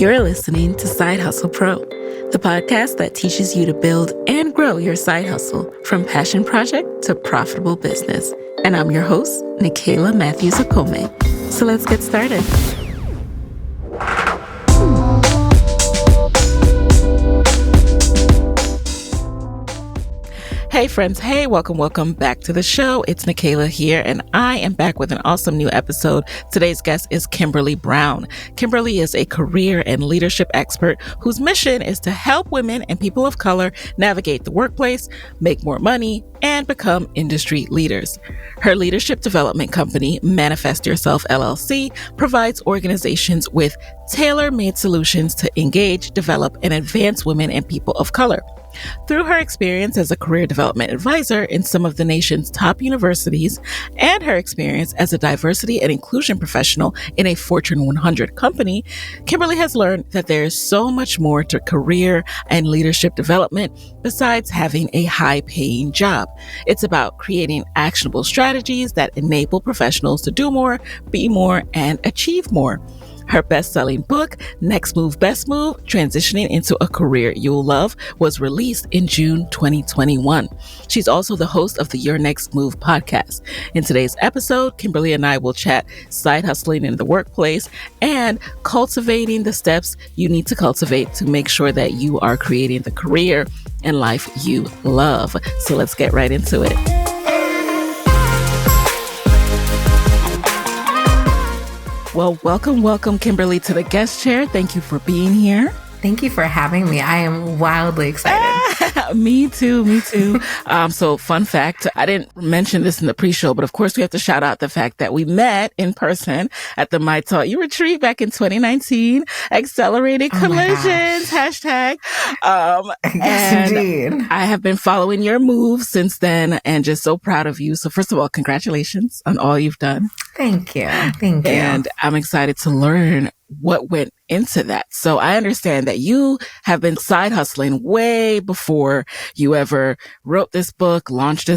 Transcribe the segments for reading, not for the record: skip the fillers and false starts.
You're listening to Side Hustle Pro, the podcast that teaches you to build and grow your side hustle from passion project to profitable business. And I'm your host, Nikayla Matthews-Okome. So let's get started. Hey friends, hey, welcome back to the show. It's Nikayla here, and I am back with an awesome new episode. Today's guest is Kimberly Brown. Kimberly is a career and leadership expert whose mission is to help women and people of color navigate the workplace, make more money, and become industry leaders. Her leadership development company, Manifest Yourself LLC, provides organizations with tailor-made solutions to engage, develop, and advance women and people of color. Through her experience as a career development advisor in some of the nation's top universities and her experience as a diversity and inclusion professional in a Fortune 100 company, Kimberly has learned that there is so much more to career and leadership development besides having a high-paying job. It's about creating actionable strategies that enable professionals to do more, be more, and achieve more. Her best-selling book, Next Move, Best Move, Transitioning into a Career You'll Love, was released in June 2021. She's also the host of the Your Next Move podcast. In today's episode, Kimberly and I will chat side hustling in the workplace and cultivating the steps you need to cultivate to make sure that you are creating the career and life you love. So let's get right into it. Well, welcome, Kimberly, to the guest chair. Thank you for being here. Thank you for having me. I am wildly excited. Me too. So fun fact, I didn't mention this in the pre-show, but of course we have to shout out the fact that we met in person at the My Taught You retreat back in 2019. Accelerated collisions, hashtag. Yes, indeed. I have been following your moves since then and just so proud of you. So first of all, congratulations on all you've done. Thank you. And I'm excited to learn what went into that. So I understand that you have been side hustling way before you ever wrote this book, launched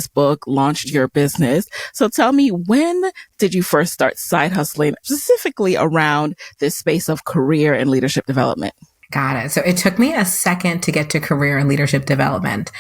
your business. So tell me, when did you first start side hustling specifically around this space of career and leadership development? Got it. So it took me a second to get to career and leadership development.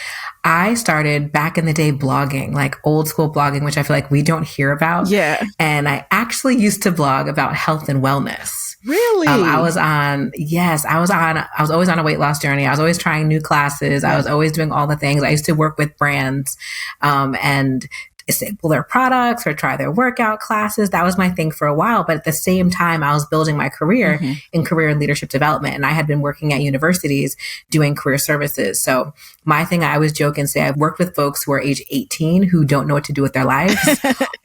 I started back in the day blogging, like old school blogging, which I feel like we don't hear about. Yeah. And I actually used to blog about health and wellness. Really? I was always on a weight loss journey. I was always trying new classes. I was always doing all the things. I used to work with brands, and sample their products or try their workout classes. That was my thing for a while. But at the same time, I was building my career in career and leadership development. And I had been working at universities doing career services. So my thing, I always joke and say, I've worked with folks who are age 18 who don't know what to do with their lives,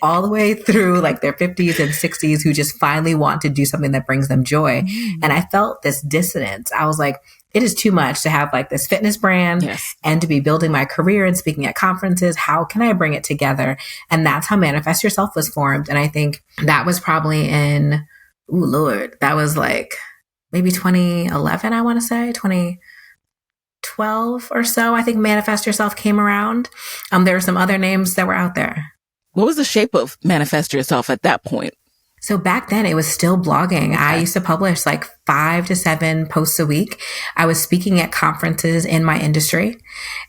all the way through like their 50s and 60s who just finally want to do something that brings them joy. And I felt this dissonance. I was like, it is too much to have like this fitness brand and to be building my career and speaking at conferences. How can I bring it together? And that's how Manifest Yourself was formed. And I think that was probably that was like maybe 2011, I want to say, 2012 or so. I think Manifest Yourself came around. There were some other names that were out there. What was the shape of Manifest Yourself at that point? So back then it was still blogging. I used to publish like 5 to 7 posts a week. I was speaking at conferences in my industry.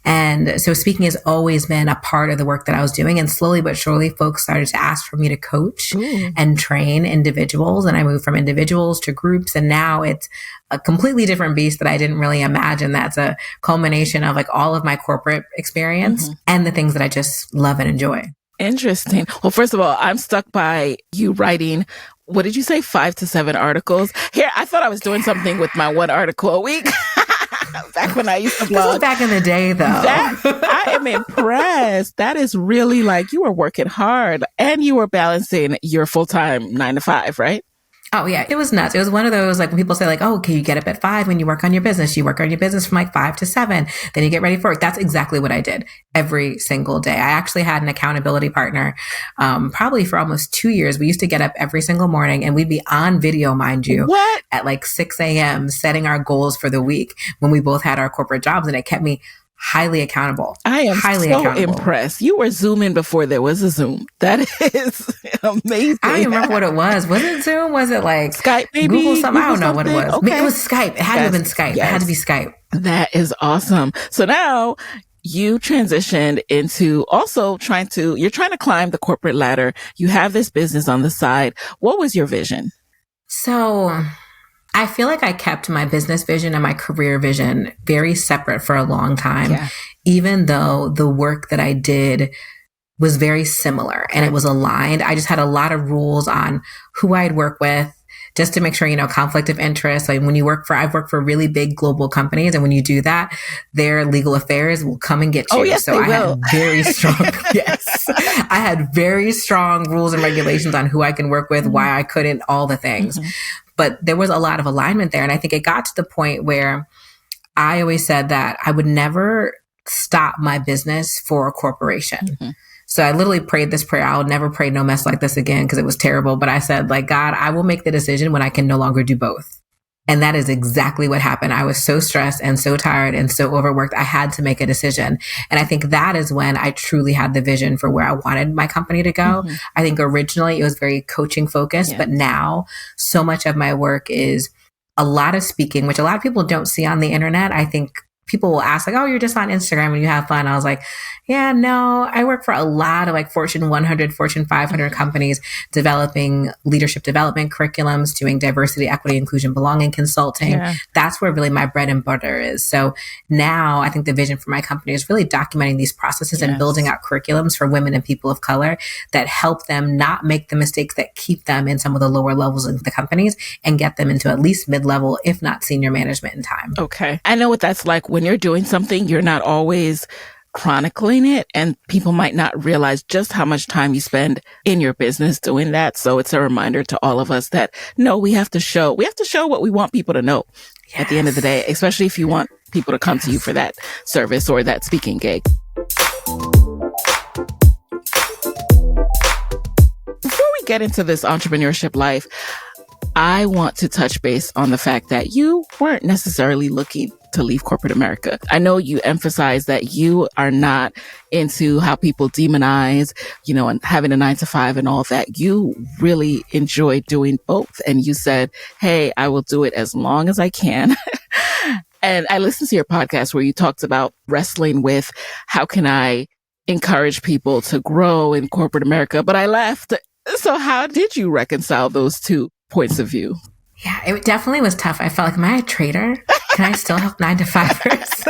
And so speaking has always been a part of the work that I was doing. And slowly but surely, folks started to ask for me to coach and train individuals. And I moved from individuals to groups. And now it's a completely different beast that I didn't really imagine. That's a culmination of like all of my corporate experience and the things that I just love and enjoy. Interesting. Well, first of all, I'm stuck by you writing, what did you say, 5 to 7 articles? Here, I thought I was doing something with my 1 article a week. Back when I used to blog. This was back in the day, though. I am impressed. That is really like you were working hard and you were balancing your full-time 9 to 5, right? Oh, yeah. It was nuts. It was one of those, like, when people say, like, oh, okay, you get up at 5 when you work on your business. You work on your business from like 5 to 7. Then you get ready for work. That's exactly what I did every single day. I actually had an accountability partner, probably for almost 2 years. We used to get up every single morning and we'd be on video, mind you, at like 6 a.m. setting our goals for the week when we both had our corporate jobs. And it kept me highly accountable. I am highly so accountable. impressed. You were Zooming before there was a Zoom. That is amazing. I don't remember what it was. Was it Zoom? Was it like Skype, maybe? Google something? I don't know something? what it was. Okay. It was Skype. It had to have been Skype. Yes. It had to be Skype. That is awesome. So now you transitioned into also you're trying to climb the corporate ladder. You have this business on the side. What was your vision? So I feel like I kept my business vision and my career vision very separate for a long time, even though the work that I did was very similar and it was aligned. I just had a lot of rules on who I'd work with, just to make sure, conflict of interest. Like when I've worked for really big global companies, and when you do that, their legal affairs will come and get you. Oh, yes, so I had very strong, I had very strong rules and regulations on who I can work with, why I couldn't, all the things. But there was a lot of alignment there. And I think it got to the point where I always said that I would never stop my business for a corporation. So I literally prayed this prayer. I would never pray no mess like this again because it was terrible. But I said, like, God, I will make the decision when I can no longer do both. And that is exactly what happened. I was so stressed and so tired and so overworked. I had to make a decision. And I think that is when I truly had the vision for where I wanted my company to go. I think originally it was very coaching focused, but now so much of my work is a lot of speaking, which a lot of people don't see on the internet. I think people will ask like, oh, you're just on Instagram and you have fun. I was like, yeah, no, I work for a lot of like Fortune 100, Fortune 500 companies developing leadership development curriculums, doing diversity, equity, inclusion, belonging consulting. That's where really my bread and butter is. So now I think the vision for my company is really documenting these processes and building out curriculums for women and people of color that help them not make the mistakes that keep them in some of the lower levels of the companies and get them into at least mid-level, if not senior management in time. Okay. I know what that's like. When you're doing something, you're not always chronicling it, and people might not realize just how much time you spend in your business doing that. So it's a reminder to all of us that no, we have to show what we want people to know at the end of the day, especially if you want people to come to you for that service or that speaking gig. Before we get into this entrepreneurship life, I want to touch base on the fact that you weren't necessarily looking to leave corporate America. I know you emphasize that you are not into how people demonize, and having a 9-to-5 and all that. You really enjoy doing both. And you said, hey, I will do it as long as I can. And I listened to your podcast where you talked about wrestling with how can I encourage people to grow in corporate America, but I left. So how did you reconcile those two points of view? Yeah, it definitely was tough. I felt like, am I a traitor? Can I still help 9-to-5ers?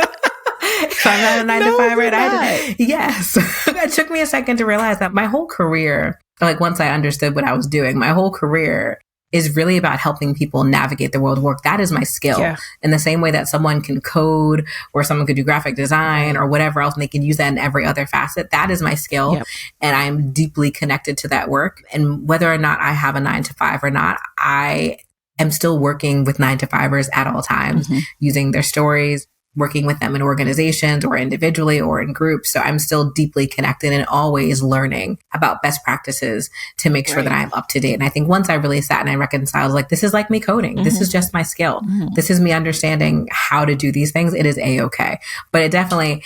If I'm not a 9-to-5er, yes. It took me a second to realize that my whole career, like once I understood what I was doing, my whole career is really about helping people navigate the world of work. That is my skill. In the same way that someone can code or someone could do graphic design or whatever else, and they can use that in every other facet. That is my skill. And I'm deeply connected to that work. And whether or not I have a 9-to-5 or not, I am still working with 9-to-5ers at all times, using their stories, working with them in organizations or individually or in groups. So I'm still deeply connected and always learning about best practices to make sure that I'm up to date. And I think once I really sat and I reconciled, like, this is like me coding. This is just my skill. This is me understanding how to do these things. It is a-okay. But it definitely,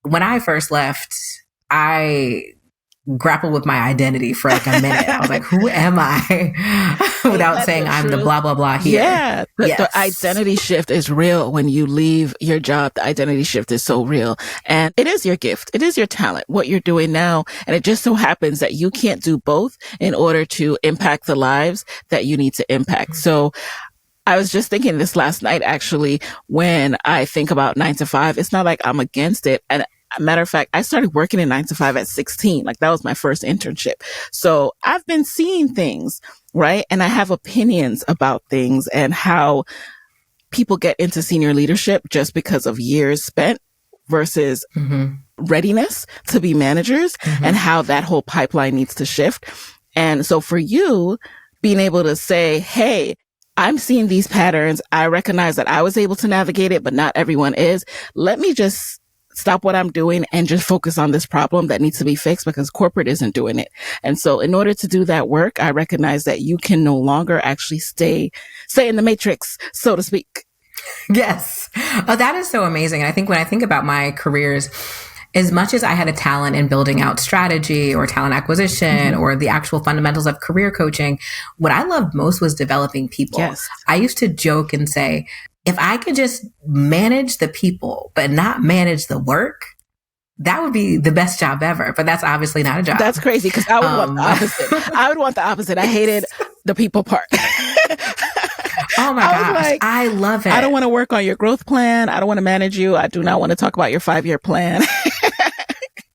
when I first left, I grappled with my identity for like a minute. I was like, who am I? Without saying I'm the blah, blah, blah here. Yeah. The identity shift is real. When you leave your job, the identity shift is so real. And it is your gift. It is your talent, what you're doing now. And it just so happens that you can't do both in order to impact the lives that you need to impact. So I was just thinking this last night, actually, when I think about 9-to-5, it's not like I'm against it. And matter of fact, I started working in 9-to-5 at 16. Like, that was my first internship. So I've been seeing things, right? And I have opinions about things and how people get into senior leadership just because of years spent versus readiness to be managers, and how that whole pipeline needs to shift. And so for you, being able to say, hey, I'm seeing these patterns. I recognize that I was able to navigate it, but not everyone is. Let me just stop what I'm doing and just focus on this problem that needs to be fixed because corporate isn't doing it. And so in order to do that work, I recognize that you can no longer actually stay in the matrix, so to speak. Yes. Oh, that is so amazing. I think when I think about my careers, as much as I had a talent in building out strategy or talent acquisition or the actual fundamentals of career coaching, what I loved most was developing people. Yes. I used to joke and say, if I could just manage the people, but not manage the work, that would be the best job ever. But that's obviously not a job. That's crazy because I would want the opposite. I would want the opposite. I hated the people part. Oh my gosh. I love it. I don't want to work on your growth plan. I don't want to manage you. I do not want to talk about your 5-year plan.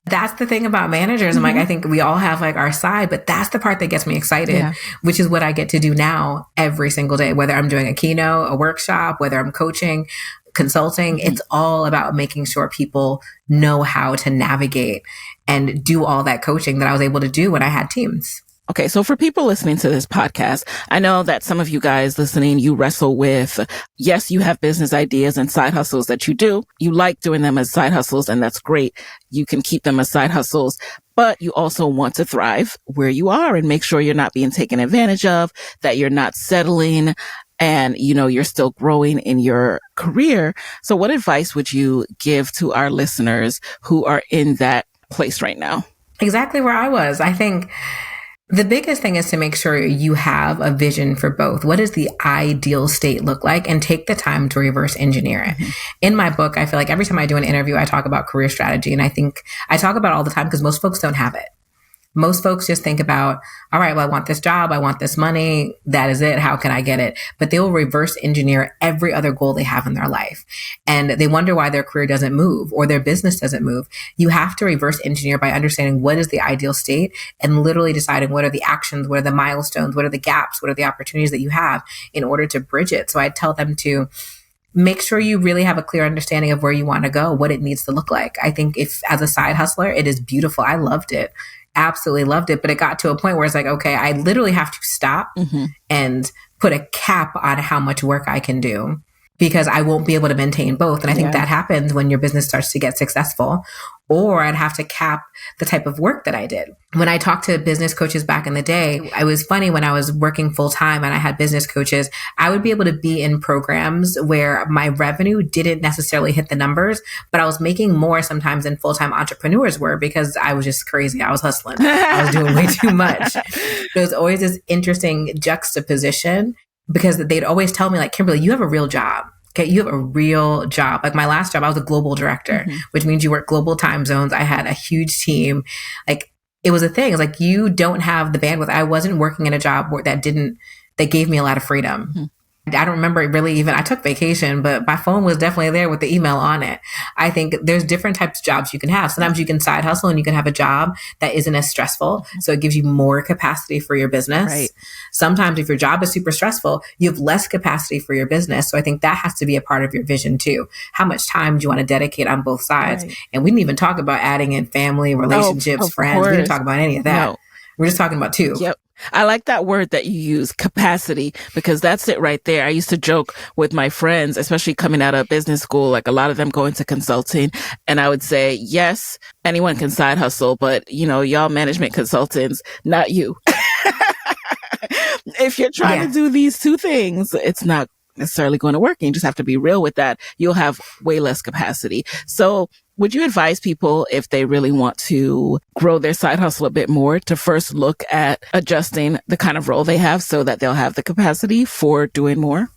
That's the thing about managers. I'm like, I think we all have like our side, but that's the part that gets me excited, which is what I get to do now every single day, whether I'm doing a keynote, a workshop, whether I'm coaching, consulting. It's all about making sure people know how to navigate and do all that coaching that I was able to do when I had teams. Okay, so for people listening to this podcast, I know that some of you guys listening, you wrestle with, yes, you have business ideas and side hustles that you do. You like doing them as side hustles, and that's great. You can keep them as side hustles, but you also want to thrive where you are and make sure you're not being taken advantage of, that you're not settling, and, you're still growing in your career. So what advice would you give to our listeners who are in that place right now? Exactly where I was. I think the biggest thing is to make sure you have a vision for both. What does the ideal state look like? And take the time to reverse engineer it. In my book, I feel like every time I do an interview, I talk about career strategy. And I think I talk about it all the time because most folks don't have it. Most folks just think about, all right, well, I want this job. I want this money. That is it. How can I get it? But they will reverse engineer every other goal they have in their life. And they wonder why their career doesn't move or their business doesn't move. You have to reverse engineer by understanding what is the ideal state and literally deciding what are the actions, what are the milestones, what are the gaps, what are the opportunities that you have in order to bridge it. So I tell them to make sure you really have a clear understanding of where you want to go, what it needs to look like. I think if as a side hustler, it is beautiful. I loved it. Absolutely loved it. But it got to a point where it's like, okay, I literally have to stop and put a cap on how much work I can do because I won't be able to maintain both. And I think that happens when your business starts to get successful. Or I'd have to cap the type of work that I did. When I talked to business coaches back in the day, it was funny when I was working full time and I had business coaches, I would be able to be in programs where my revenue didn't necessarily hit the numbers, but I was making more sometimes than full-time entrepreneurs were because I was just crazy. I was hustling. I was doing way too much. There was always this interesting juxtaposition because they'd always tell me like, Kimberly, you have a real job. Okay, you have a real job. Like my last job, I was a global director, which means you work global time zones. I had a huge team. Like it was a thing. It's like you don't have the bandwidth. I wasn't working in a job that gave me a lot of freedom. I don't remember really even, I took vacation, but my phone was definitely there with the email on it. I think there's different types of jobs you can have. Sometimes you can side hustle and you can have a job that isn't as stressful. So it gives you more capacity for your business. Right. Sometimes if your job is super stressful, you have less capacity for your business. So I think that has to be a part of your vision too. How much time do you want to dedicate on both sides? Right. And we didn't even talk about adding in family, relationships, friends. Course. We didn't talk about any of that. No. We're just talking about two. Yep. I like that word that you use, capacity, because that's it right there. I used to joke with my friends, especially coming out of business school, like a lot of them go into consulting. And I would say, yes, anyone can side hustle, but y'all management consultants, not you. If you're trying to do these two things, it's not necessarily going to work. And you just have to be real with that. You'll have way less capacity. So would you advise people if they really want to grow their side hustle a bit more to first look at adjusting the kind of role they have so that they'll have the capacity for doing more?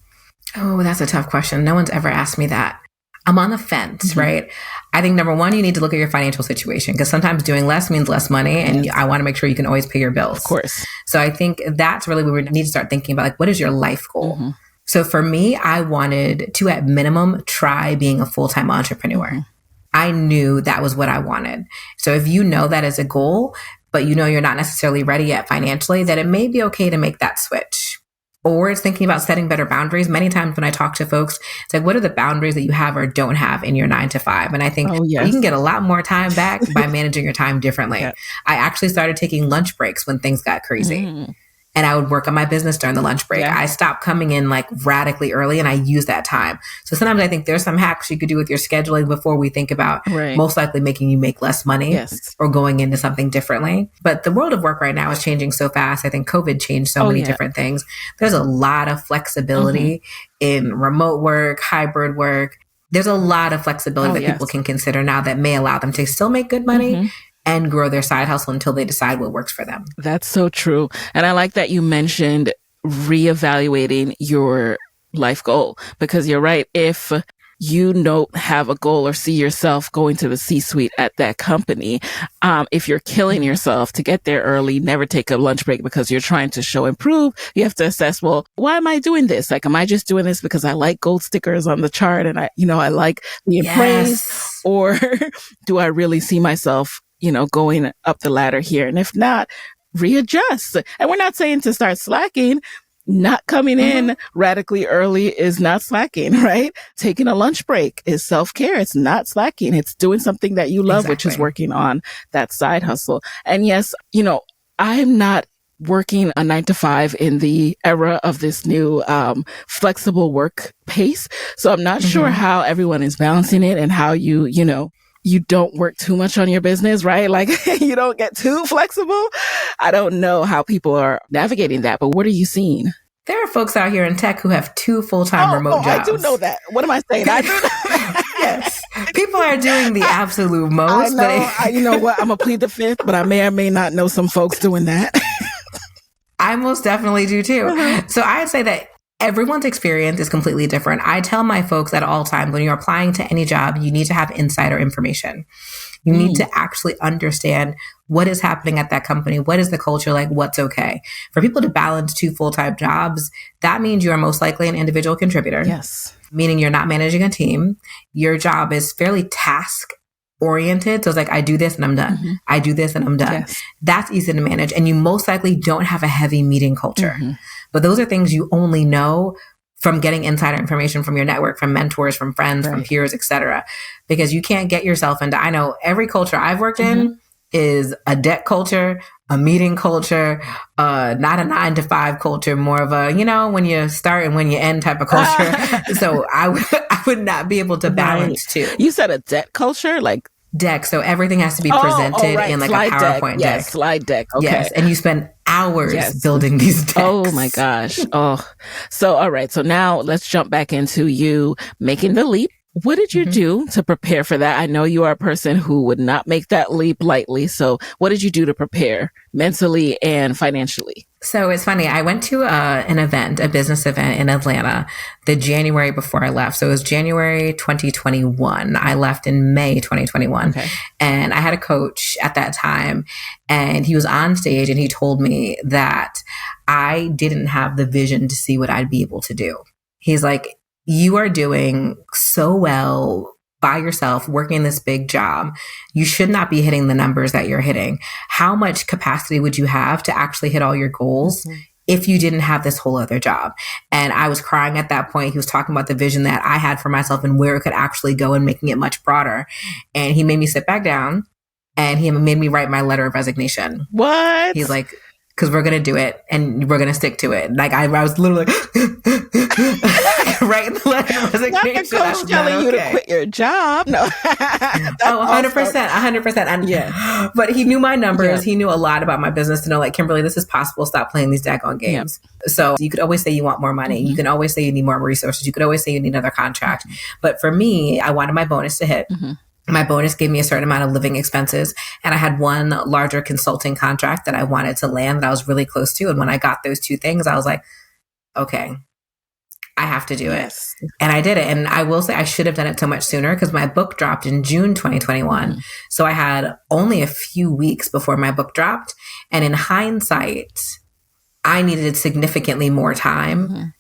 Oh, that's a tough question. No one's ever asked me that. I'm on the fence, right? I think number one, you need to look at your financial situation because sometimes doing less means less money. And I want to make sure you can always pay your bills. Of course. So I think that's really where we need to start thinking about like, what is your life goal? So for me, I wanted to at minimum try being a full-time entrepreneur. I knew that was what I wanted. So if you know that as a goal, but you're not necessarily ready yet financially, then it may be okay to make that switch. Or it's thinking about setting better boundaries. Many times when I talk to folks, it's like, what are the boundaries that you have or don't have in your 9 to 5? And I think you can get a lot more time back by managing your time differently. I actually started taking lunch breaks when things got crazy. and I would work on my business during the lunch break. Yeah. I stopped coming in like radically early and I use that time. So sometimes I think there's some hacks you could do with your scheduling before we think about most likely making you make less money or going into something differently. But the world of work right now is changing so fast. I think COVID changed so many different things. There's a lot of flexibility in remote work, hybrid work. There's a lot of flexibility that people can consider now that may allow them to still make good money and grow their side hustle until they decide what works for them. That's so true. And I like that you mentioned reevaluating your life goal, because you're right. If you don't have a goal or see yourself going to the C-suite at that company, if you're killing yourself to get there early, never take a lunch break because you're trying to show and prove, you have to assess, well, why am I doing this? Like, am I just doing this because I like gold stickers on the chart and I like being praised? Or do I really see myself, going up the ladder here? And if not, readjust. And we're not saying to start slacking. Not coming in radically early is not slacking, right? Taking a lunch break is self-care. It's not slacking. It's doing something that you love, which is working on that side hustle. And yes, I'm not working a 9 to 5 in the era of this new flexible work pace. So I'm not sure how everyone is balancing it and how you don't work too much on your business, right? Like you don't get too flexible. I don't know how people are navigating that, but what are you seeing? There are folks out here in tech who have 2 full-time remote jobs. I do know that. What am I saying? I do know that. Yes. People are doing the absolute most. You know what? I'm going to plead the fifth, but I may or may not know some folks doing that. I most definitely do too. So I'd say that everyone's experience is completely different. I tell my folks at all times, when you're applying to any job, you need to have insider information. You need to actually understand what is happening at that company. What is the culture like? What's okay? For people to balance 2 full-time jobs, that means you are most likely an individual contributor. Yes. Meaning you're not managing a team. Your job is fairly task oriented. So it's like, I do this and I'm done. I do this and I'm done. Yes. That's easy to manage. And you most likely don't have a heavy meeting culture. But those are things you only know from getting insider information from your network, from mentors, from friends, from peers, etc. Because you can't get yourself into, I know every culture I've worked in is a debt culture, a meeting culture, not a 9 to 5 culture, more of a, when you start and when you end type of culture. So I would not be able to balance 2. You said a debt culture, like deck. So everything has to be presented in like slide a PowerPoint deck. Yes, slide deck. Okay. Yes. And you spend hours building these decks. Oh my gosh. So, all right. So now let's jump back into you making the leap. What did you do to prepare for that? I know you are a person who would not make that leap lightly. So what did you do to prepare mentally and financially? So it's funny. I went to an event, a business event in Atlanta, the January before I left. So it was January 2021. I left in May 2021. Okay. And I had a coach at that time, and he was on stage and he told me that I didn't have the vision to see what I'd be able to do. He's like, you are doing so well by yourself, working this big job. You should not be hitting the numbers that you're hitting. How much capacity would you have to actually hit all your goals if you didn't have this whole other job? And I was crying at that point. He was talking about the vision that I had for myself and where it could actually go and making it much broader. And he made me sit back down and he made me write my letter of resignation. What? He's like, because we're going to do it and we're going to stick to it. Like I was literally writing the letter of resignation. Not the coach telling you to quit your job. No. 100%. Yeah. But he knew my numbers. Yeah. He knew a lot about my business to know, like, Kimberly, this is possible. Stop playing these daggone games. Yeah. So you could always say you want more money. You can always say you need more resources. You could always say you need another contract. But for me, I wanted my bonus to hit. My bonus gave me a certain amount of living expenses. And I had one larger consulting contract that I wanted to land that I was really close to. And when I got those 2 things, I was like, okay, I have to do it. And I did it. And I will say I should have done it so much sooner because my book dropped in June 2021. So I had only a few weeks before my book dropped. And in hindsight, I needed significantly more time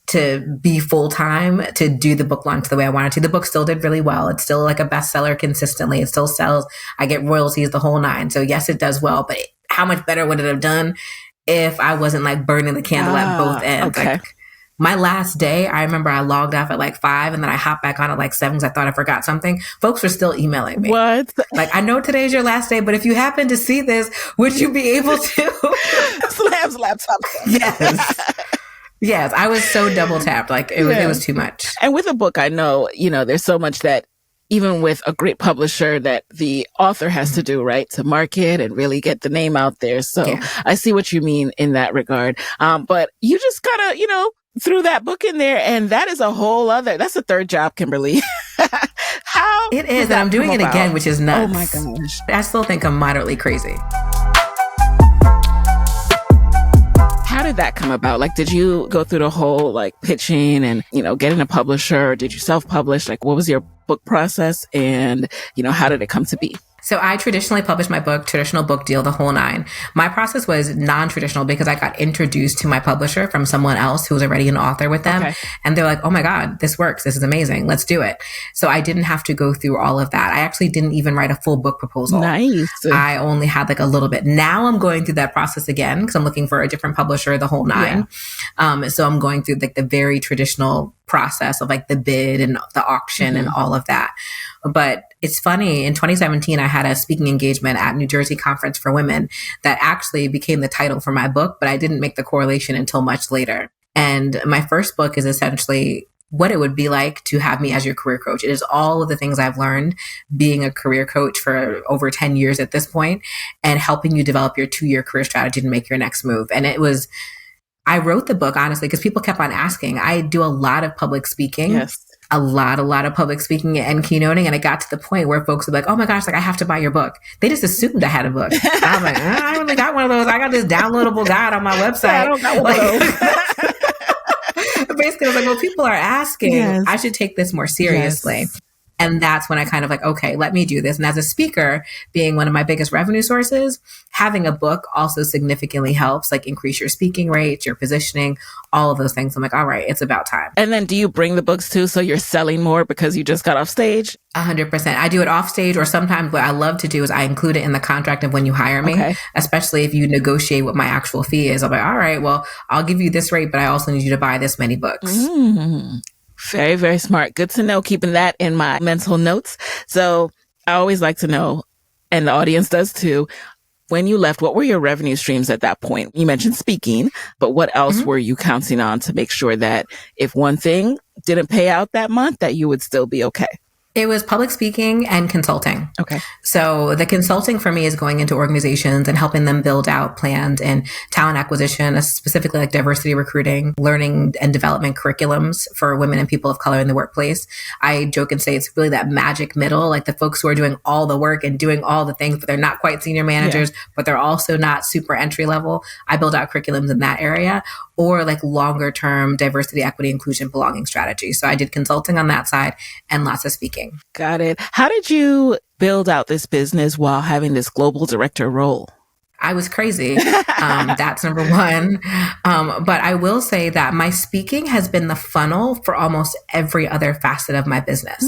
to be full-time to do the book launch the way I wanted to. The book still did really well. It's still like a bestseller consistently. It still sells. I get royalties, the whole 9. So yes, it does well, but how much better would it have done if I wasn't like burning the candle at both ends? Okay. Like, My last day, I remember I logged off at like 5 and then I hopped back on at like 7 because I thought I forgot something. Folks were still emailing me. What? Like, I know today's your last day, but if you happen to see this, would you be able to? Slams laptop. Yes. Yes. I was so double tapped. Like it was too much. And with a book, I know, there's so much that even with a great publisher that the author has to do, right? To market and really get the name out there. So I see what you mean in that regard. But you just kind of, threw that book in there, and that is that's a third job, Kimberly. How it is, and I'm doing it again, which is nuts. Oh my gosh. I still think I'm moderately crazy. How did that come about? Like, did you go through the whole like pitching and, getting a publisher? Or did you self-publish? Like, what was your book process, and, how did it come to be? So I traditionally published my book, traditional book deal, the whole nine. My process was non-traditional because I got introduced to my publisher from someone else who was already an author with them. Okay. And they're like, oh my God, this works. This is amazing. Let's do it. So I didn't have to go through all of that. I actually didn't even write a full book proposal. Nice. I only had like a little bit. Now I'm going through that process again because I'm looking for a different publisher, the whole nine. Yeah. So I'm going through like the very traditional process of like the bid and the auction and all of that. But it's funny, in 2017, I had a speaking engagement at New Jersey Conference for Women that actually became the title for my book, but I didn't make the correlation until much later. And my first book is essentially what it would be like to have me as your career coach. It is all of the things I've learned being a career coach for over 10 years at this point and helping you develop your 2-year career strategy to make your next move. And I wrote the book, honestly, because people kept on asking. I do a lot of public speaking. Yes. A lot of public speaking and keynoting. And it got to the point where folks were like, oh my gosh, like I have to buy your book. They just assumed I had a book. And I'm like, I really got one of those. I got this downloadable guide on my website. I don't got one of those. Basically, I was like, well, people are asking. Yes. I should take this more seriously. Yes. And that's when I kind of like, okay, let me do this. And as a speaker, being one of my biggest revenue sources, having a book also significantly helps like increase your speaking rates, your positioning, all of those things. I'm like, all right, it's about time. And then do you bring the books too? So you're selling more because you just got off stage? 100%. I do it off stage, or sometimes what I love to do is I include it in the contract of when you hire me, especially if you negotiate what my actual fee is. I'm like, all right, well, I'll give you this rate, but I also need you to buy this many books. Mm-hmm. Very, very smart. Good to know. Keeping that in my mental notes. So I always like to know, and the audience does too, when you left, what were your revenue streams at that point? You mentioned speaking, but what else were you counting on to make sure that if one thing didn't pay out that month, that you would still be okay? It was public speaking and consulting. Okay. So the consulting for me is going into organizations and helping them build out plans and talent acquisition, specifically like diversity recruiting, learning and development curriculums for women and people of color in the workplace. I joke and say it's really that magic middle, like the folks who are doing all the work and doing all the things, but they're not quite senior managers, but they're also not super entry level. I build out curriculums in that area, or like longer term diversity, equity, inclusion, belonging strategy. So I did consulting on that side and lots of speaking. Got it. How did you build out this business while having this global director role? I was crazy. That's number one. But I will say that my speaking has been the funnel for almost every other facet of my business.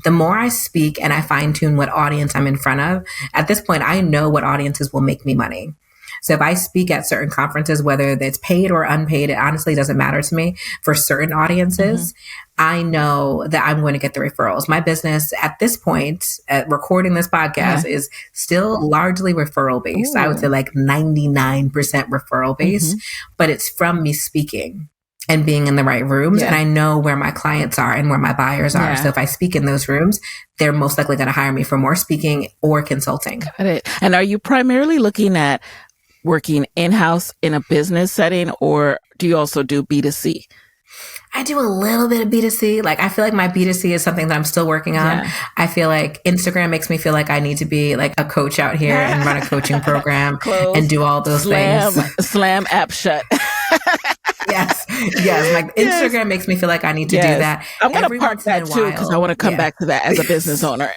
The more I speak and I fine tune what audience I'm in front of, at this point, I know what audiences will make me money. So if I speak at certain conferences, whether it's paid or unpaid, it honestly doesn't matter to me. For certain audiences, I know that I'm going to get the referrals. My business at this point, at recording this podcast, is still largely referral based. I would say like 99% referral based, but it's from me speaking and being in the right rooms. And I know where my clients are and where my buyers are. So if I speak in those rooms, they're most likely going to hire me for more speaking or consulting. Got it. And are you primarily looking at working in-house in a business setting, or do you also do B2C? I do a little bit of B2C. Like, I feel like my B2C is something that I'm still working on. I feel like Instagram makes me feel like I need to be like a coach out here and run a coaching program and do all those things. Slam app shut. Yes. Like Instagram makes me feel like I need to do that. I'm going to park that too, because I want to come back to that as a business owner.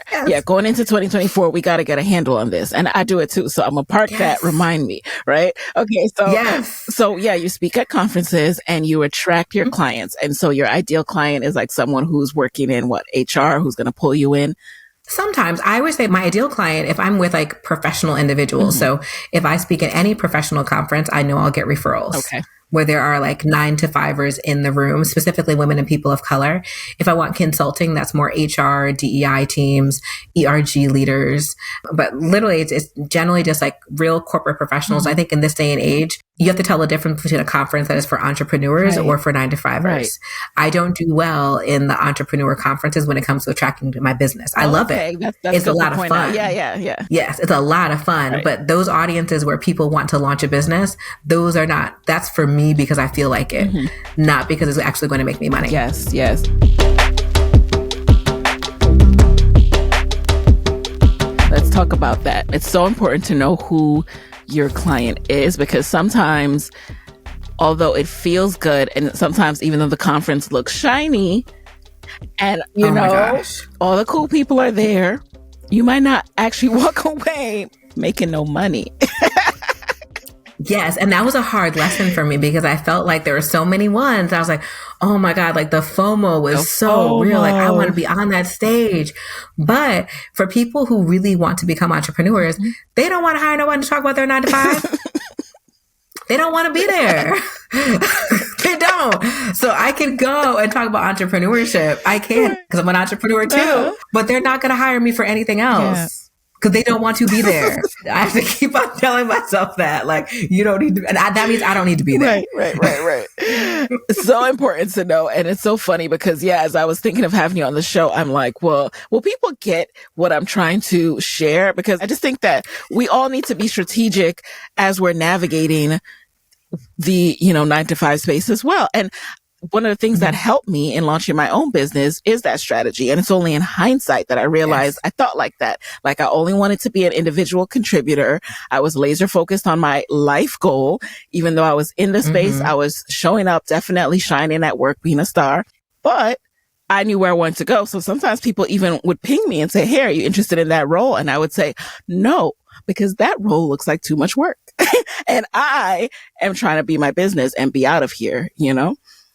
Going into 2024, we got to get a handle on this. And I do it too. So I'm going to park that. Remind me. Right. Okay. So you speak at conferences and you attract your clients. And so your ideal client is like someone who's working in HR, who's going to pull you in. Sometimes I would say my ideal client, if I'm with like professional individuals. So if I speak at any professional conference, I know I'll get referrals. where there are like 9 to 5ers in the room, specifically women and people of color. If I want consulting, that's more HR, DEI teams, ERG leaders. But literally, it's generally just like real corporate professionals. I think in this day and age, you have to tell the difference between a conference that is for entrepreneurs or for 9 to 5ers. Right. I don't do well in the entrepreneur conferences when it comes to attracting my business. I love it. That's it's a lot of fun. Out. Yeah. Yes, it's a lot of fun. Right. But those audiences where people want to launch a business, those are not. That's for me because I feel like it, not because it's actually going to make me money. Yes. Let's talk about that. It's so important to know who your client is, because sometimes, although it feels good, and sometimes even though the conference looks shiny and you know all the cool people are there, you might not actually walk away making no money. Yes. And that was a hard lesson for me because I felt like there were so many ones. I was like, oh my God, like the FOMO was so real. Like I want to be on that stage. But for people who really want to become entrepreneurs, they don't want to hire no one to talk about their 9 to 5. They don't want to be there. They don't. So I can go and talk about entrepreneurship. I can because I'm an entrepreneur too, but they're not going to hire me for anything else. Because they don't want to be there. I have to keep on telling myself that, like, you don't need to, and that means I don't need to be there. Right. It's so important to know. And it's so funny because, as I was thinking of having you on the show, I'm like, well, will people get what I'm trying to share? Because I just think that we all need to be strategic as we're navigating the, 9 to 5 space as well. And one of the things that helped me in launching my own business is that strategy. And it's only in hindsight that I realized I thought like that. Like I only wanted to be an individual contributor. I was laser focused on my life goal. Even though I was in the space, I was showing up, definitely shining at work, being a star. But I knew where I wanted to go. So sometimes people even would ping me and say, hey, are you interested in that role? And I would say, no, because that role looks like too much work. And I am trying to be my business and be out of here,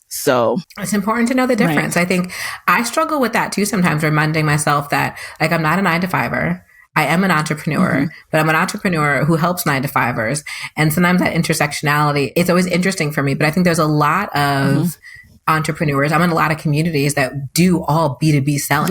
So it's important to know the difference. Right. I think I struggle with that too sometimes, reminding myself that like I'm not a 9 to 5er. I am an entrepreneur, but I'm an entrepreneur who helps 9 to 5ers. And sometimes that intersectionality, it's always interesting for me. But I think there's a lot of entrepreneurs. I'm in a lot of communities that do all B2B selling.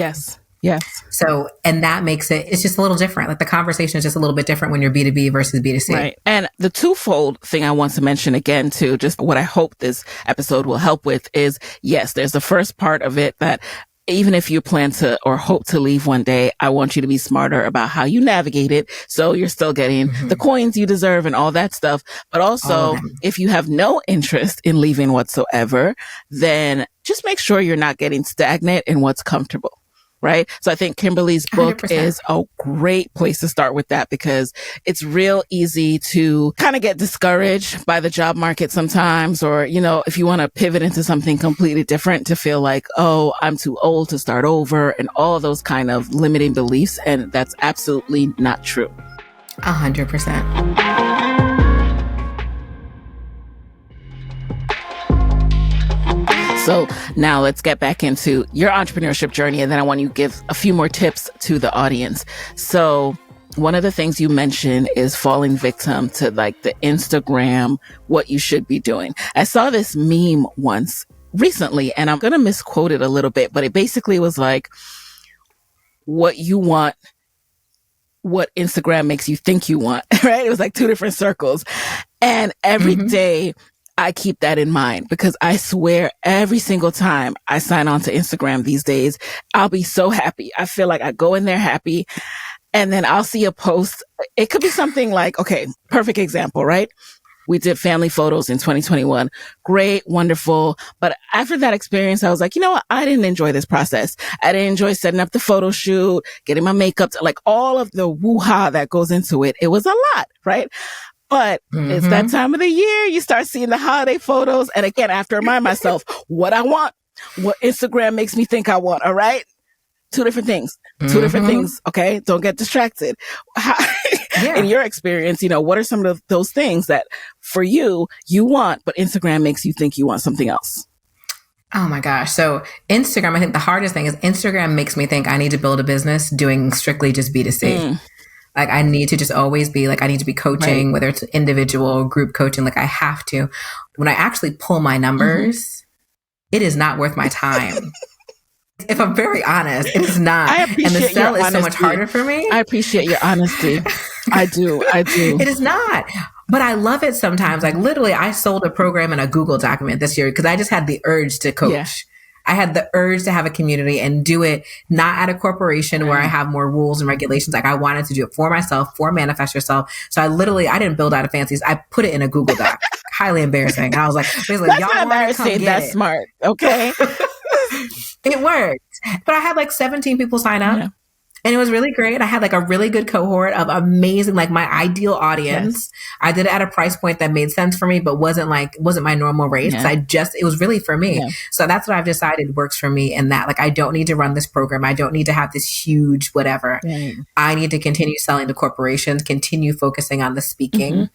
Yes. So, and that makes it's just a little different. Like the conversation is just a little bit different when you're B2B versus B2C. Right. And the twofold thing I want to mention again too, just what I hope this episode will help with is, yes, there's the first part of it that even if you plan to or hope to leave one day, I want you to be smarter about how you navigate it. So you're still getting the coins you deserve and all that stuff. But also, if you have no interest in leaving whatsoever, then just make sure you're not getting stagnant in what's comfortable. Right. So I think Kimberly's book 100%. Is a great place to start with that because it's real easy to kind of get discouraged by the job market sometimes, or, if you want to pivot into something completely different to feel like, oh, I'm too old to start over and all those kind of limiting beliefs. And that's absolutely not true. 100%. So now let's get back into your entrepreneurship journey. And then I want you to give a few more tips to the audience. So one of the things you mentioned is falling victim to like the Instagram, what you should be doing. I saw this meme once recently, and I'm going to misquote it a little bit, but it basically was like, what you want, what Instagram makes you think you want, right? It was like 2 different circles. And every day I keep that in mind because I swear every single time I sign on to Instagram these days, I'll be so happy. I feel like I go in there happy and then I'll see a post. It could be something like, okay, perfect example, right? We did family photos in 2021. Great, wonderful. But after that experience, I was like, you know what? I didn't enjoy this process. I didn't enjoy setting up the photo shoot, getting my makeup, like all of the woo-ha that goes into it. It was a lot, right? But it's that time of the year. You start seeing the holiday photos. And again, I have to remind myself what I want, what Instagram makes me think I want. All right. 2 different things. 2 different things. Okay. Don't get distracted. In your experience, what are some of those things that for you want, but Instagram makes you think you want something else? Oh my gosh. So Instagram, I think the hardest thing is Instagram makes me think I need to build a business doing strictly just B2C. Like I need to just always be like, I need to be coaching, whether it's individual or group coaching. Like I have to. When I actually pull my numbers, it is not worth my time. If I'm very honest, it is not. I appreciate and the sell your is honesty. so much harder for me. I appreciate your honesty. I do. It is not. But I love it sometimes. Like literally, I sold a program in a Google document this year because I just had the urge to coach. Yeah. I had the urge to have a community and do it not at a corporation where I have more rules and regulations. Like I wanted to do it for myself, for Manifest Yourself. So I didn't build out a fancies. I put it in a Google Doc. Highly embarrassing. And I was like, basically, that's y'all not embarrassing. That's smart. Okay. It worked. But I had like 17 people sign up. Yeah. And it was really great. I had like a really good cohort of amazing, like my ideal audience. Yes. I did it at a price point that made sense for me, but wasn't my normal rate. Yeah. It was really for me. Yeah. So that's what I've decided works for me. And that like, I don't need to run this program. I don't need to have this huge whatever. Right. I need to continue selling to corporations, continue focusing on the speaking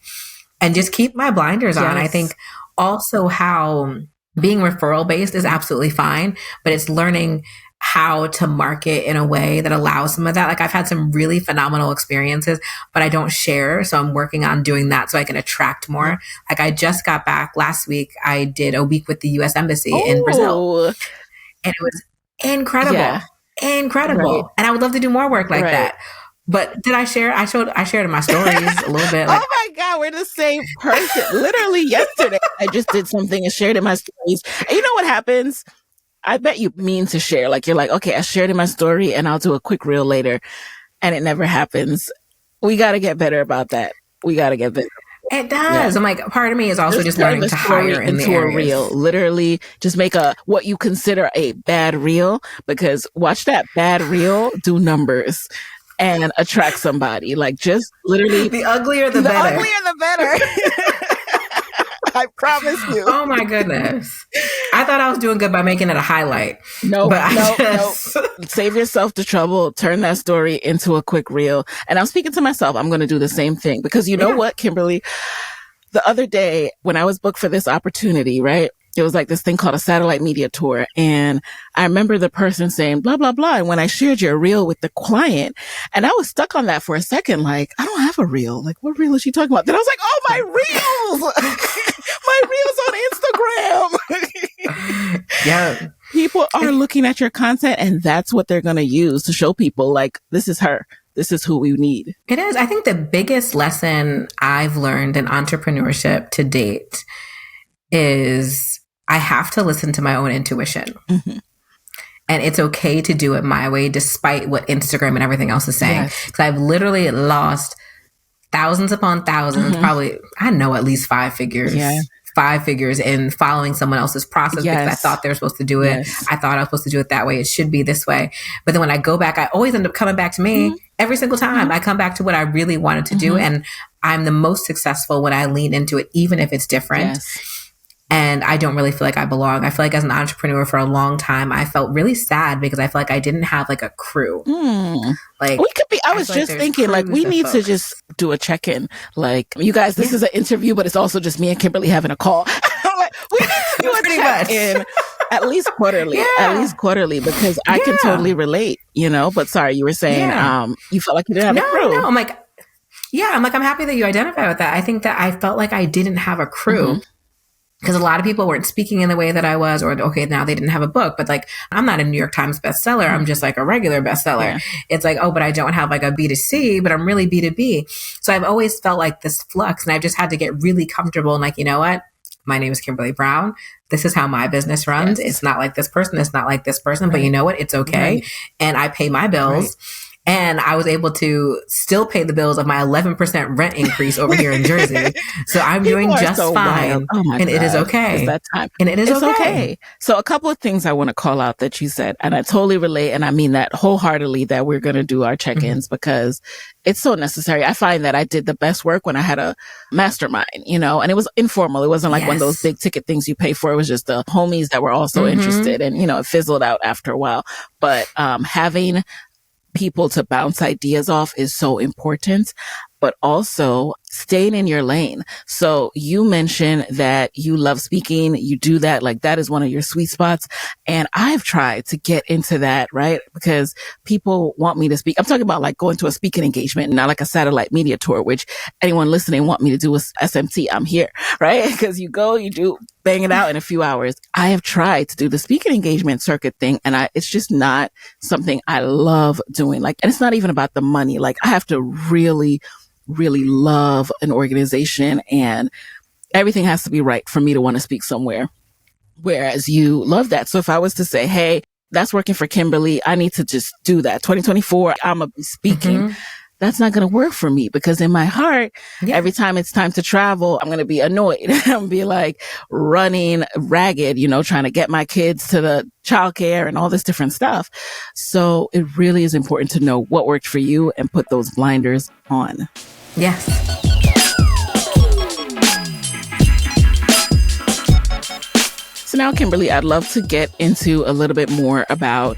and just keep my blinders on. I think also how being referral based is absolutely fine, but it's learning how to market in a way that allows some of that. Like I've had some really phenomenal experiences, but I don't share. So I'm working on doing that so I can attract more. Like I just got back last week. I did a week with the U.S. Embassy in Brazil and it was incredible, incredible. Right. And I would love to do more work like that. But did I share? I shared in my stories a little bit. Like, oh my God, we're the same person. Literally yesterday, I just did something and shared in my stories. And you know what happens? I bet you mean to share. Like you're like, okay, I shared in my story and I'll do a quick reel later. And it never happens. We got to get better about that. We got to get better. It does. Yeah. I'm like, part of me is also just learning to hire in the areas. A reel. Literally just make what you consider a bad reel, because watch that bad reel do numbers and attract somebody. Like just literally. The uglier, the better. The uglier, the better. I promise you. Oh my goodness. I thought I was doing good by making it a highlight. No. Save yourself the trouble. Turn that story into a quick reel. And I'm speaking to myself. I'm going to do the same thing because you know what, Kimberly? The other day when I was booked for this opportunity, right? It was like this thing called a satellite media tour. And I remember the person saying, blah, blah, blah. And when I shared your reel with the client, and I was stuck on that for a second, like, I don't have a reel. Like, what reel is she talking about? Then I was like, oh, my reels! My reels on Instagram. Yeah. People are looking at your content and that's what they're going to use to show people like, this is her. This is who we need. It is. I think the biggest lesson I've learned in entrepreneurship to date is I have to listen to my own intuition. Mm-hmm. And it's okay to do it my way, despite what Instagram and everything else is saying. Because I've literally lost thousands upon thousands, probably, I know at least 5 figures. Yeah. 5 figures in following someone else's process because I thought they were supposed to do it. I thought I was supposed to do it that way. It should be this way. But then when I go back, I always end up coming back to me every single time. I come back to what I really wanted to do. And I'm the most successful when I lean into it, even if it's different. And I don't really feel like I belong. I feel like as an entrepreneur for a long time, I felt really sad because I feel like I didn't have like a crew. Like we could be. I was just thinking, like, we need to just do a check-in. Like, you guys, this is an interview, but it's also just me and Kimberly having a call. Like, we need to do a check-in at least quarterly. At least quarterly, because I can totally relate. You know. But sorry, you were saying you felt like you didn't have a crew. No, I'm like, I'm happy that you identify with that. I think that I felt like I didn't have a crew. Because a lot of people weren't speaking in the way that I was, or okay, now they didn't have a book, but like, I'm not a New York Times bestseller. I'm just like a regular bestseller. It's like, oh, but I don't have like a B2C, but I'm really B2B. So I've always felt like this flux, and I've just had to get really comfortable and like, you know what? My name is Kimberly Brown. This is how my business runs. It's not like this person. It's not like this person, but you know what? It's okay. And I pay my bills. And I was able to still pay the bills of my 11% rent increase over here in Jersey. So I'm doing just fine. And it is okay. It's that time. And it is okay. So a couple of things I want to call out that you said, and I totally relate. And I mean that wholeheartedly, that we're going to do our check-ins because it's so necessary. I find that I did the best work when I had a mastermind, you know, and it was informal. It wasn't like one of those big ticket things you pay for. It was just the homies that were also interested, and, you know, it fizzled out after a while. But having people to bounce ideas off is so important. but also staying in your lane. So you mentioned that you love speaking. You do that. Like that is one of your sweet spots. And I've tried to get into that, right? Because people want me to speak. I'm talking about like going to a speaking engagement, not like a satellite media tour, which anyone listening want me to do with SMT. I'm here, right? Because you go, you do bang it out in a few hours. I have tried to do the speaking engagement circuit thing, and it's just not something I love doing. Like, and it's not even about the money. Like I have to really, really love an organization, and everything has to be right for me to want to speak somewhere. Whereas you love that. So if I was to say, hey, that's working for Kimberly, I need to just do that. 2024, I'm going to be speaking. That's not going to work for me because in my heart, every time it's time to travel, I'm going to be annoyed. I'm going to be like running ragged, trying to get my kids to the childcare and all this different stuff. So it really is important to know what worked for you and put those blinders on. Yes. So now, Kimberly, I'd love to get into a little bit more about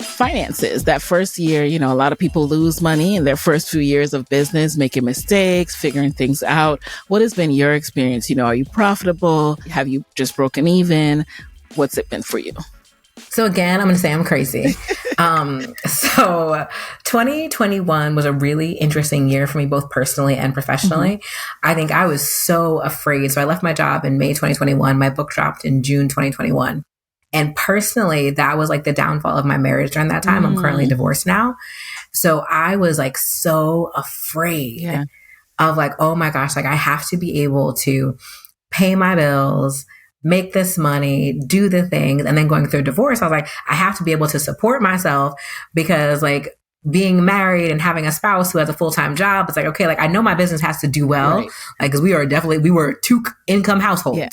finances. That first year, a lot of people lose money in their first few years of business, making mistakes, figuring things out. What has been your experience? Are you profitable? Have you just broken even? What's it been for you? So again, I'm going to say I'm crazy. So 2021 was a really interesting year for me, both personally and professionally. I think I was so afraid. So I left my job in May 2021. My book dropped in June 2021. And personally, that was like the downfall of my marriage during that time. I'm currently divorced now. So I was like so afraid of like, oh my gosh, like I have to be able to pay my bills, make this money, do the things. And then going through a divorce, I was like, I have to be able to support myself because like being married and having a spouse who has a full-time job, it's like, okay, like I know my business has to do well. Right. Like, cause we were a 2-income household. Yeah.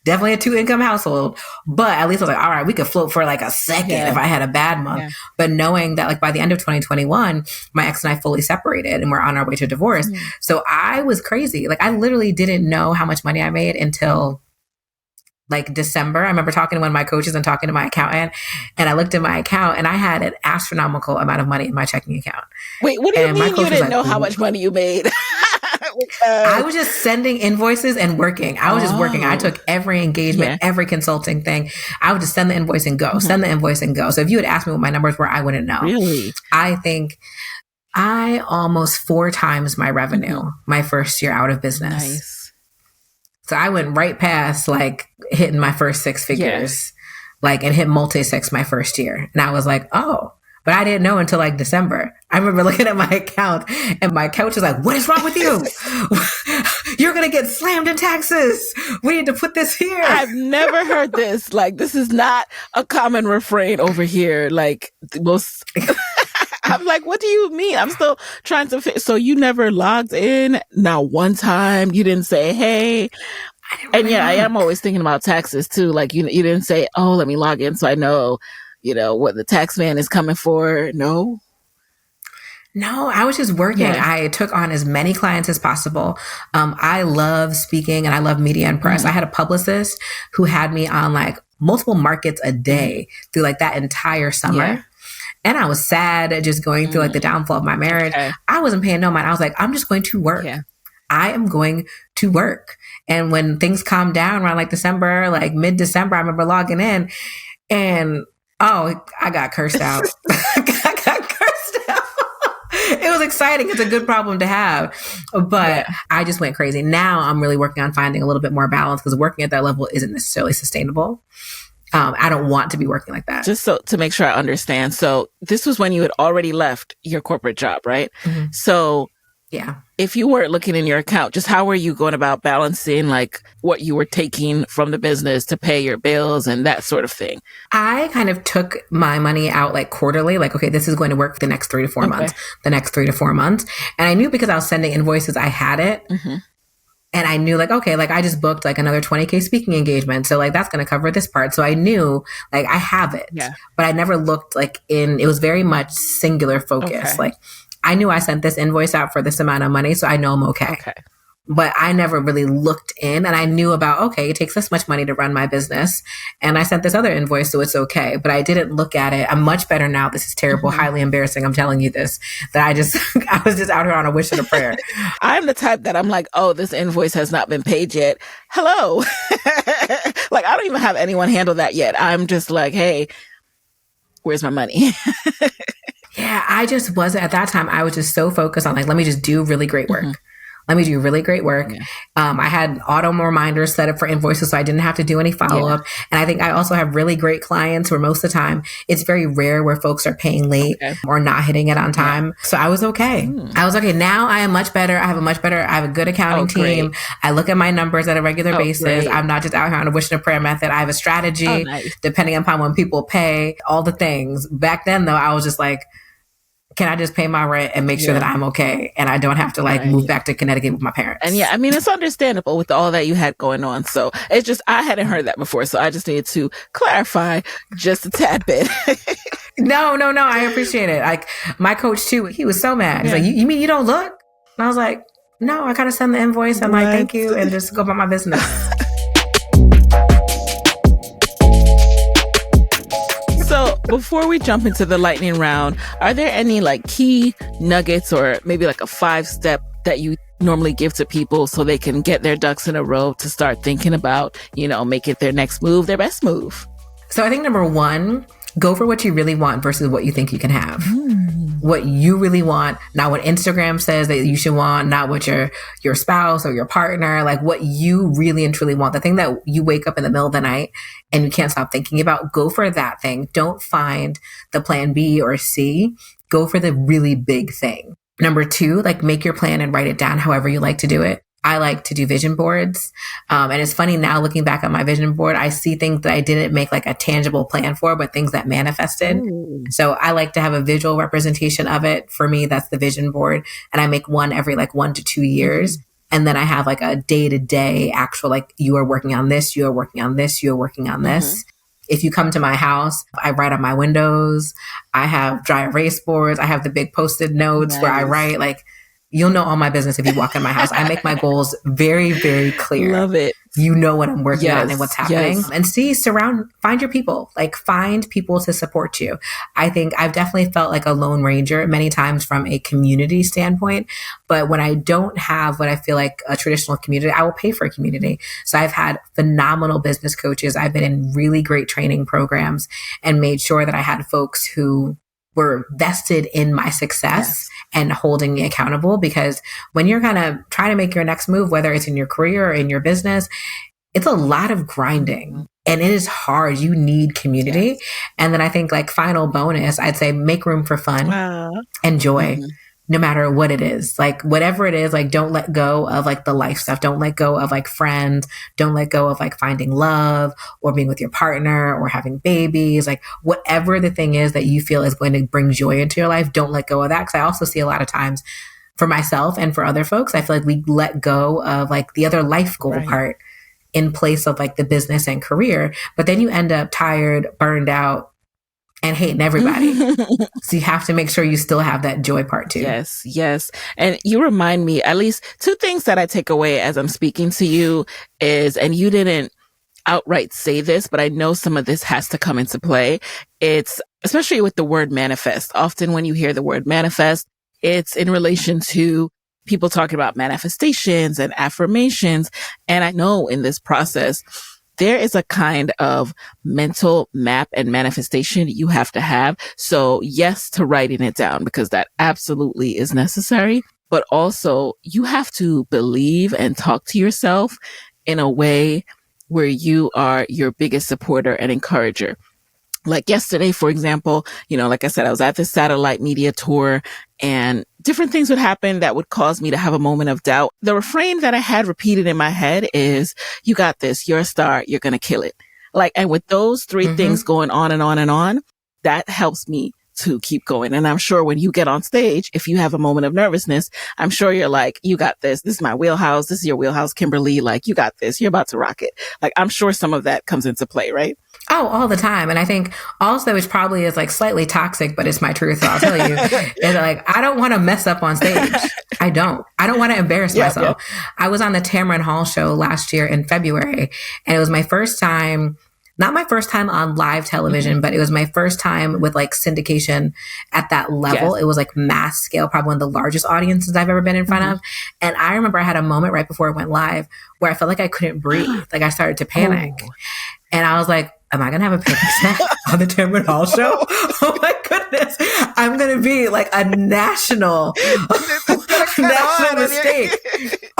Definitely a 2-income household, but at least I was like, all right, we could float for like a second if I had a bad month. Yeah. But knowing that like by the end of 2021, my ex and I fully separated and we're on our way to divorce. So I was crazy. Like I literally didn't know how much money I made until like December. I remember talking to one of my coaches and talking to my accountant, and I looked at my account and I had an astronomical amount of money in my checking account. Wait, what do you mean you didn't know how much money you made? I was just sending invoices and working. I was just working. I took every engagement, every consulting thing. I would just send the invoice and go, send the invoice and go. So if you had asked me what my numbers were, I wouldn't know. Really? I think I almost 4 times my revenue my first year out of business. Nice. So I went right past like hitting my first 6 figures, like and hit multi-6 my first year. And I was like, oh. But I didn't know until like December. I remember looking at my account and my coach was like, what is wrong with you? You're going to get slammed in taxes. We need to put this here. I've never heard this. Like, this is not a common refrain over here. Like most, I'm like, what do you mean? I'm still trying to so you never logged in? Not one time. You didn't say, hey. And I am always thinking about taxes too. Like you didn't say, oh, let me log in so I know, what the tax man is coming for. No, I was just working. Yeah. I took on as many clients as possible. I love speaking and I love media and press. I had a publicist who had me on like multiple markets a day through like that entire summer. Yeah. And I was sad just going through like the downfall of my marriage. Okay. I wasn't paying no mind. I was like, I'm just going to work. Yeah. I am going to work. And when things calmed down around like December, like mid-December, I remember logging in and I got cursed out. It was exciting. It's a good problem to have, but I just went crazy. Now I'm really working on finding a little bit more balance because working at that level isn't necessarily sustainable. I don't want to be working like that. Just so to make sure I understand. So this was when you had already left your corporate job, right? So if you weren't looking in your account, just how were you going about balancing like what you were taking from the business to pay your bills and that sort of thing? I kind of took my money out like quarterly, like, okay, this is going to work for the next 3 to 4 months, the next 3 to 4 months. And I knew because I was sending invoices, I had it. And I knew like, okay, like I just booked like another 20K speaking engagement. So like, that's going to cover this part. So I knew like I have it, but I never looked like it was very much singular focus. Like I knew I sent this invoice out for this amount of money. So I know I'm okay. but I never really looked in, and I knew about, okay, it takes this much money to run my business. And I sent this other invoice, so it's okay. But I didn't look at it. I'm much better now. This is terrible, highly embarrassing. I'm telling you this, that I was just out here on a wish and a prayer. I'm the type that I'm like, oh, this invoice has not been paid yet. Hello. Like, I don't even have anyone handle that yet. I'm just like, hey, where's my money? Yeah, I just wasn't at that time. I was just so focused on like, let me just do really great work. Let me do really great work. Yeah. I had auto reminders set up for invoices, so I didn't have to do any follow-up. Yeah. And I think I also have really great clients where most of the time it's very rare where folks are paying late or not hitting it on time. Yeah. So I was okay. I was okay. Now I am much better. I have a good accounting team. I look at my numbers at a regular basis. Great. I'm not just out here on a wish and a prayer method. I have a strategy depending upon when people pay, all the things. Back then though, I was just like, can I just pay my rent and make sure that I'm okay and I don't have to like move back to Connecticut with my parents? And yeah, I mean, it's understandable with all that you had going on. So it's just, I hadn't heard that before. So I just needed to clarify just a tad bit. No. I appreciate it. Like my coach too, he was so mad. He's like, you mean you don't look? And I was like, no, I kind of send the invoice. I'm like, thank you. And just go about my business. So before we jump into the lightning round, are there any like key nuggets or maybe like a 5-step that you normally give to people so they can get their ducks in a row to start thinking about, make it their next move, their best move? So I think number 1, go for what you really want versus what you think you can have. What you really want, not what Instagram says that you should want, not what your spouse or your partner, like what you really and truly want, the thing that you wake up in the middle of the night and you can't stop thinking about, go for that thing. Don't find the plan B or C. Go for the really big thing. Number 2, like make your plan and write it down however you like to do it. I like to do vision boards. And it's funny now looking back at my vision board, I see things that I didn't make like a tangible plan for, but things that manifested. So I like to have a visual representation of it. For me, that's the vision board. And I make one every like 1 to 2 years. And then I have like a day-to-day actual, like you are working on this, you are working on this, you are working on this. If you come to my house, I write on my windows. I have dry erase boards. I have the big Post-it notes where I write like, you'll know all my business if you walk in my house. I make my goals very, very clear. Love it. You know what I'm working on and what's happening. And find your people, like find people to support you. I think I've definitely felt like a lone ranger many times from a community standpoint. But when I don't have what I feel like a traditional community, I will pay for a community. So I've had phenomenal business coaches. I've been in really great training programs and made sure that I had folks who were vested in my success and holding me accountable, because when you're kind of trying to make your next move, whether it's in your career or in your business, it's a lot of grinding and it is hard. You need community. And then I think like final bonus, I'd say make room for fun and joy. No matter what it is, like whatever it is, like don't let go of like the life stuff. Don't let go of like friends. Don't let go of like finding love or being with your partner or having babies. Like whatever the thing is that you feel is going to bring joy into your life, don't let go of that. Cause I also see a lot of times for myself and for other folks, I feel like we let go of like the other life goal part in place of like the business and career. But then you end up tired, burned out, and hating everybody. So you have to make sure you still have that joy part too. Yes. And you remind me, at least 2 things that I take away as I'm speaking to you is, and you didn't outright say this, but I know some of this has to come into play. It's especially with the word manifest. Often when you hear the word manifest, it's in relation to people talking about manifestations and affirmations. And I know in this process, there is a kind of mental map and manifestation you have to have. So yes, to writing it down, because that absolutely is necessary. But also you have to believe and talk to yourself in a way where you are your biggest supporter and encourager. Like yesterday, for example, like I said, I was at this satellite media tour and different things would happen that would cause me to have a moment of doubt. The refrain that I had repeated in my head is, you got this, you're a star, you're going to kill it. Like, and with those 3 things going on and on and on, that helps me to keep going. And I'm sure when you get on stage, if you have a moment of nervousness, I'm sure you're like, you got this. This is my wheelhouse. This is your wheelhouse, Kimberly. Like, you got this. You're about to rock it. Like, I'm sure some of that comes into play, right? Oh, all the time. And I think also, which probably is like slightly toxic, but it's my truth. So I'll tell you, is like, I don't want to mess up on stage. I don't want to embarrass myself. I was on the Tamron Hall show last year in February, and it was my first time, not my first time on live television, but it was my first time with like syndication at that level. It was like mass scale, probably one of the largest audiences I've ever been in front of. And I remember I had a moment right before it went live where I felt like I couldn't breathe. Like I started to panic. And I was like, am I going to have a panic attack on the Tamron Hall show? Oh my goodness. I'm going to be like a national mistake.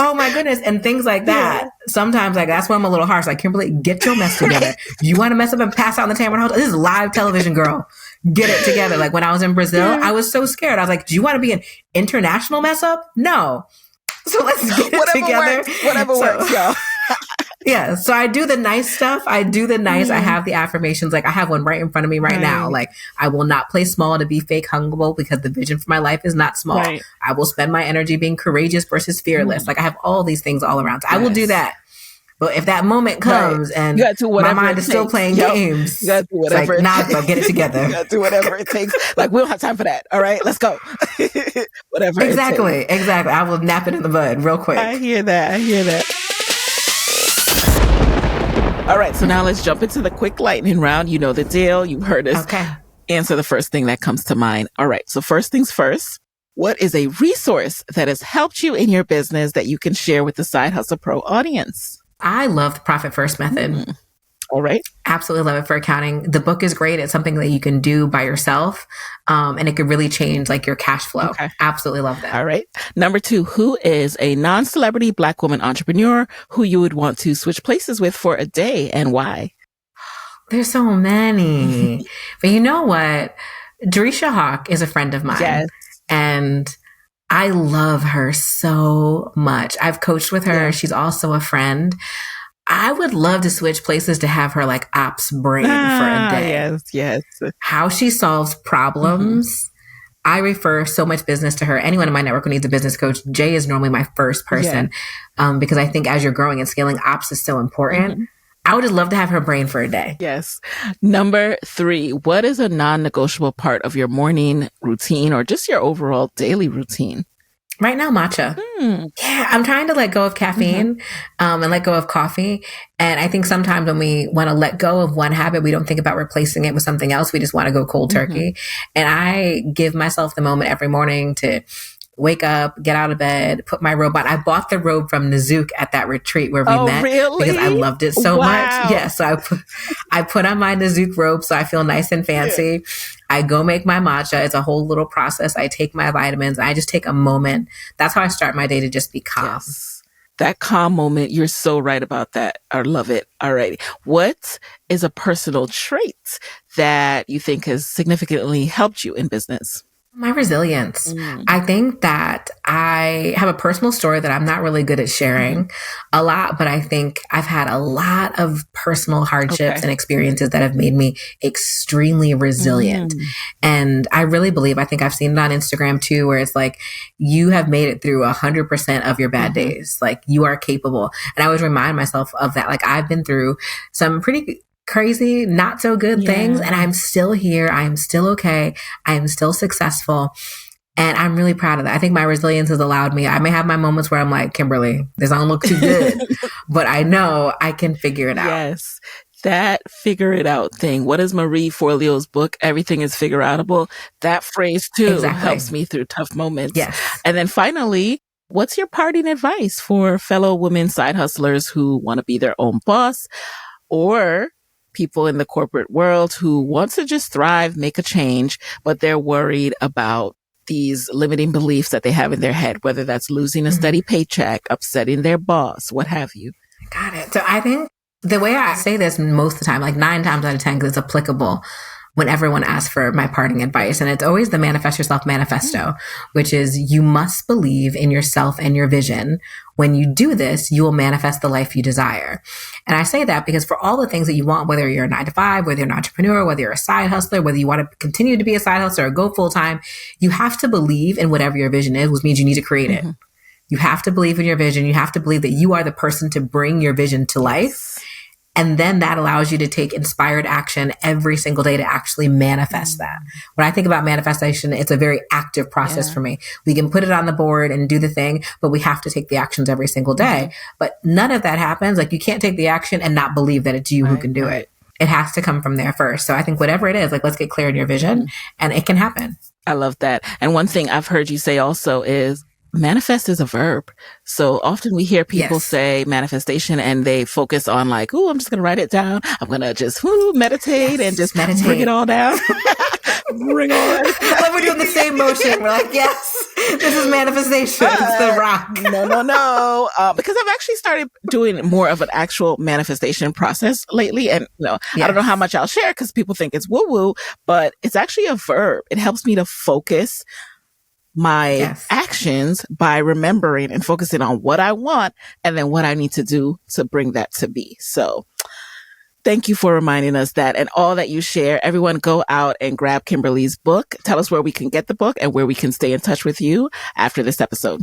Oh my goodness. And things like that. Sometimes like, that's why I'm a little harsh. Like, Kimberly, get your mess together. You want to mess up and pass out on the Tamron Hall? This is live television, girl. Get it together. Like when I was in Brazil, I was so scared. I was like, do you want to be an international mess up? No. So let's get it together. Whatever works, y'all. Yeah. So I do the nice stuff. I do the nice. I have the affirmations. Like I have one right in front of me right now. Like I will not play small to be fake humble because the vision for my life is not small. I will spend my energy being courageous versus fearless. Like I have all these things all around. So I will do that. But if that moment comes and my mind is still playing games, you gotta do whatever. It's like, nah, bro, get it together. You gotta do whatever it takes. Like we don't have time for that. All right, let's go. Whatever. Exactly. I will nap it in the bud real quick. I hear that. All right, so now let's jump into the quick lightning round. You know the deal. You've heard us answer the first thing that comes to mind. All right, so first things first, what is a resource that has helped you in your business that you can share with the Side Hustle Pro audience? I love the Profit First method. All right. Absolutely love it for accounting. The book is great. It's something that you can do by yourself. And it could really change like your cash flow. Okay. Absolutely love that. All right. Number 2, who is a non-celebrity Black woman entrepreneur who you would want to switch places with for a day and why? There's so many. But you know what? Dorisha Hawk is a friend of mine. Yes. And I love her so much. I've coached with her. She's also a friend. I would love to switch places to have her like ops brain for a day. Yes. How she solves problems. I refer so much business to her. Anyone in my network who needs a business coach, Jay is normally my first person because I think as you're growing and scaling, ops is so important. I would just love to have her brain for a day. Yes. Number 3, what is a non-negotiable part of your morning routine or just your overall daily routine? Right now, matcha. Yeah, I'm trying to let go of caffeine and let go of coffee. And I think sometimes when we want to let go of one habit, we don't think about replacing it with something else. We just want to go cold turkey. And I give myself the moment every morning to wake up, get out of bed, put my robe on. I bought the robe from Nazook at that retreat where we met because I loved it so much. Yeah, so I put on my Nazook robe so I feel nice and fancy. I go make my matcha. It's a whole little process. I take my vitamins. I just take a moment. That's how I start my day, to just be calm. Yes. That calm moment. You're so right about that. I love it. All right. What is a personal trait that you think has significantly helped you in business? My resilience. I think that I have a personal story that I'm not really good at sharing a lot, but I think I've had a lot of personal hardships and experiences that have made me extremely resilient. And I really believe, I think I've seen it on Instagram too, where it's like, you have made it through 100% of your bad days. Like you are capable. And I always remind myself of that. Like I've been through some pretty crazy, not so good things. And I'm still here. I am still okay. I am still successful. And I'm really proud of that. I think my resilience has allowed me. I may have my moments where I'm like, Kimberly, this don't look too good, but I know I can figure it out. Yes. That figure it out thing. What is Marie Forleo's book? Everything is figure outable. That phrase too helps me through tough moments. Yes. And then finally, what's your parting advice for fellow women side hustlers who want to be their own boss, or people in the corporate world who want to just thrive, make a change, but they're worried about these limiting beliefs that they have in their head, whether that's losing a steady paycheck, upsetting their boss, what have you? Got it. So I think the way I say this most of the time, like 9 times out of 10, because it's applicable, when everyone asks for my parting advice. And it's always the Manifest Yourself Manifesto, which is you must believe in yourself and your vision. When you do this, you will manifest the life you desire. And I say that because for all the things that you want, whether you're a 9-to-5, whether you're an entrepreneur, whether you're a side hustler, whether you want to continue to be a side hustler or go full time, you have to believe in whatever your vision is, which means you need to create it. You have to believe in your vision. You have to believe that you are the person to bring your vision to life. And then that allows you to take inspired action every single day to actually manifest that. When I think about manifestation, it's a very active process for me. We can put it on the board and do the thing, but we have to take the actions every single day. But none of that happens. Like, you can't take the action and not believe that it's you who can do it. It has to come from there first. So I think whatever it is, like, let's get clear in your vision and it can happen. I love that. And one thing I've heard you say also is manifest is a verb. So often we hear people say manifestation and they focus on like, oh, I'm just going to write it down. I'm going to just meditate and just bring it all down. Bring all that. I love we're doing the same motion. We're like, yes, this is manifestation. It's the rock. No. Because I've actually started doing more of an actual manifestation process lately. And I don't know how much I'll share because people think it's woo-woo, but it's actually a verb. It helps me to focus my actions by remembering and focusing on what I want and then what I need to do to bring that to be. So thank you for reminding us that, and all that you share. Everyone go out and grab Kimberly's book. Tell us where we can get the book and where we can stay in touch with you after this episode.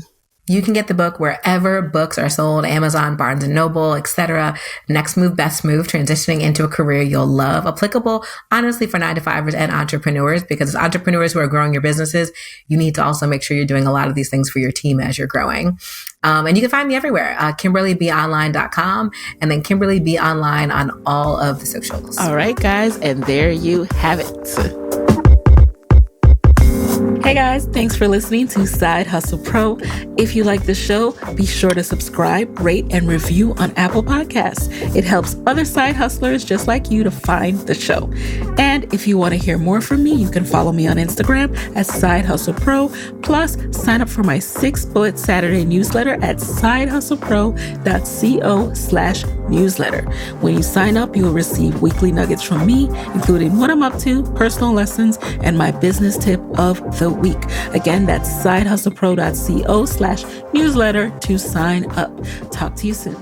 You can get the book wherever books are sold, Amazon, Barnes & Noble, etc. Next Move, Best Move, Transitioning into a Career You'll Love. Applicable, honestly, for 9-to-5ers and entrepreneurs, because as entrepreneurs who are growing your businesses, you need to also make sure you're doing a lot of these things for your team as you're growing. And you can find me everywhere, KimberlyBOnline.com, and then Kimberly B Online on all of the socials. All right, guys, and there you have it. Hey guys, thanks for listening to Side Hustle Pro. If you like the show, be sure to subscribe, rate, and review on Apple Podcasts. It helps other side hustlers just like you to find the show. And if you want to hear more from me, you can follow me on Instagram at Side Hustle Pro. Plus, sign up for my 6-bullet Saturday newsletter at sidehustlepro.co/newsletter. When you sign up, you will receive weekly nuggets from me, including what I'm up to, personal lessons, and my business tip of the week. Again, that's sidehustlepro.co/newsletter to sign up. Talk to you soon.